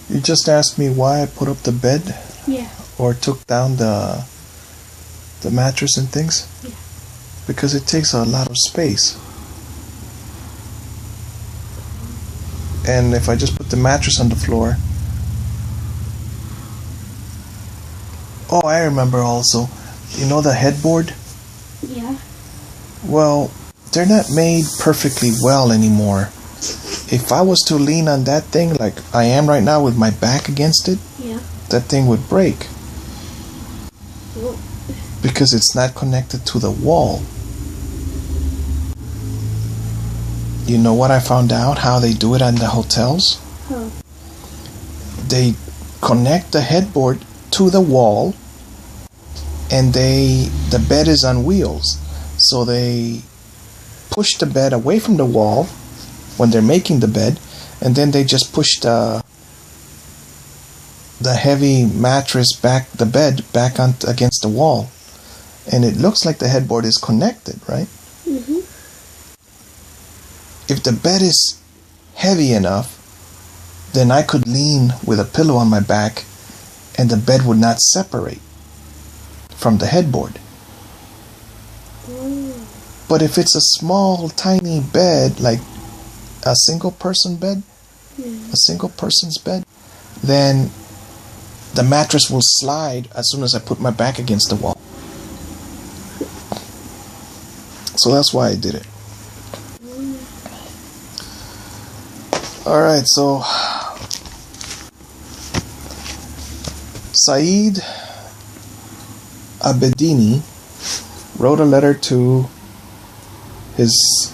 You just asked me why I put up the bed? Yeah. Or took down the mattress and things? Yeah. Because it takes a lot of space. And if I just put the mattress on the floor... Oh, I remember also. You know the headboard? Yeah. Well, they're not made perfectly well anymore. If I was to lean on that thing like I am right now with my back against it, yeah, that thing would break. Well, because it's not connected to the wall. You know what I found out? How they do it on the hotels? Huh. They connect the headboard to the wall, and the bed is on wheels. So they push the bed away from the wall when they're making the bed, and then they just push the heavy mattress back, the bed back on against the wall, and it looks like the headboard is connected, right? Mm-hmm. If the bed is heavy enough, then I could lean with a pillow on my back, and the bed would not separate from the headboard. But if it's a small, tiny bed, like a single person bed, a single person's bed, then the mattress will slide as soon as I put my back against the wall. So that's why I did it. Alright, so Saeed Abedini wrote a letter to his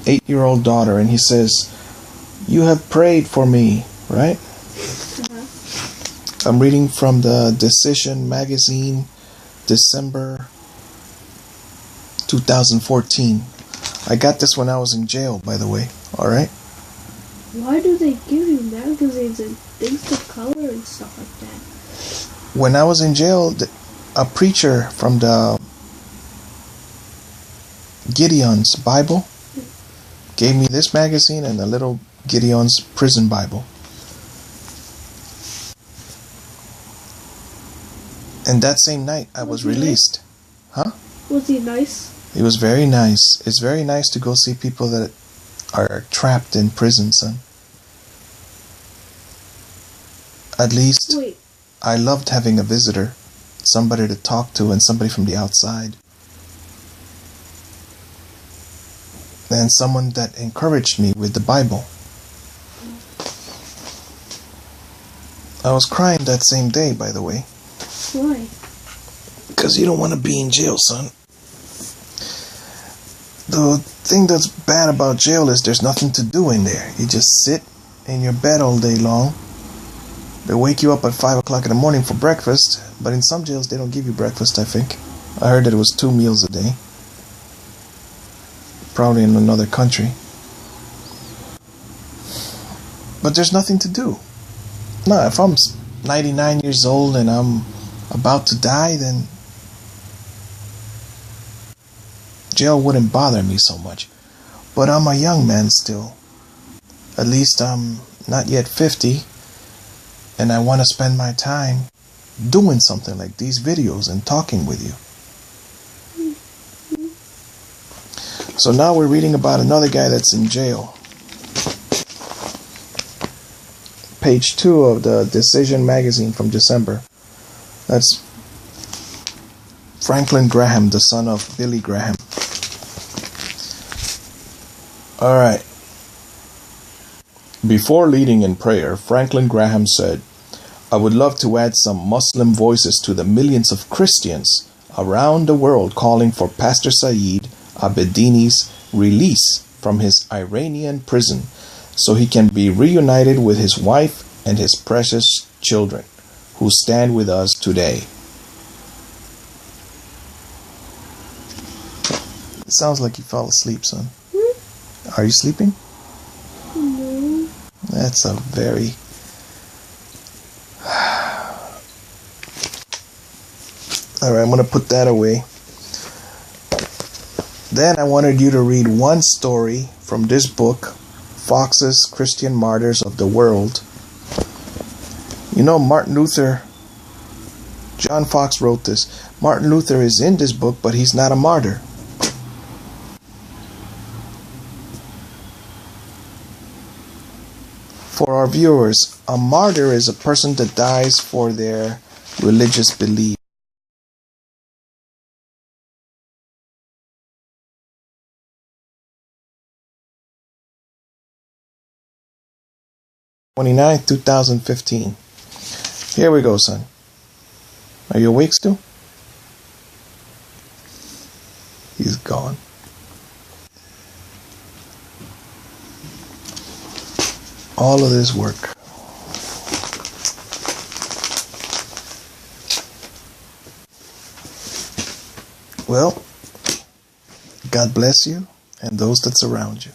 8-year-old daughter, and he says, "You have prayed for me," right? I'm reading from the Decision magazine, December 2014. I got this when I was in jail, by the way. Alright? Why do they give you magazines and things to color and stuff like that? When I was in jail, a preacher from the Gideon's Bible gave me this magazine and a little Gideon's prison Bible. And that same night I was released. Huh? Was he nice? He was very nice. It's very nice to go see people that are trapped in prison, son. At least Wait. I loved having a visitor, somebody to talk to, and somebody from the outside. And someone that encouraged me with the Bible. I was crying that same day, by the way. Why? Because you don't want to be in jail, son. The thing that's bad about jail is there's nothing to do in there. You just sit in your bed all day long. They wake you up at 5 o'clock in the morning for breakfast, but in some jails they don't give you breakfast, I think. I heard that it was 2 meals a day. Probably in another country. But there's nothing to do. No, if I'm 99 years old and I'm about to die, then jail wouldn't bother me so much. But I'm a young man still. At least I'm not yet 50, and I want to spend my time doing something like these videos and talking with you. So now we're reading about another guy that's in jail. Page 2 of the Decision magazine from December. That's Franklin Graham, the son of Billy Graham. Alright. Before leading in prayer, Franklin Graham said, "I would love to add some Muslim voices to the millions of Christians around the world calling for Pastor Saeed Abedini's release from his Iranian prison so he can be reunited with his wife and his precious children who stand with us today." It sounds like you fell asleep, son. Are you sleeping? No. That's a very... Alright, I'm going to put that away. Then I wanted you to read one story from this book, Fox's Christian Martyrs of the World. You know, John Fox wrote this. Martin Luther is in this book, but he's not a martyr. For our viewers, a martyr is a person that dies for their religious belief. (29th, 2015). Here we go, son. Are you awake still? He's gone. All of this work. Well, God bless you and those that surround you.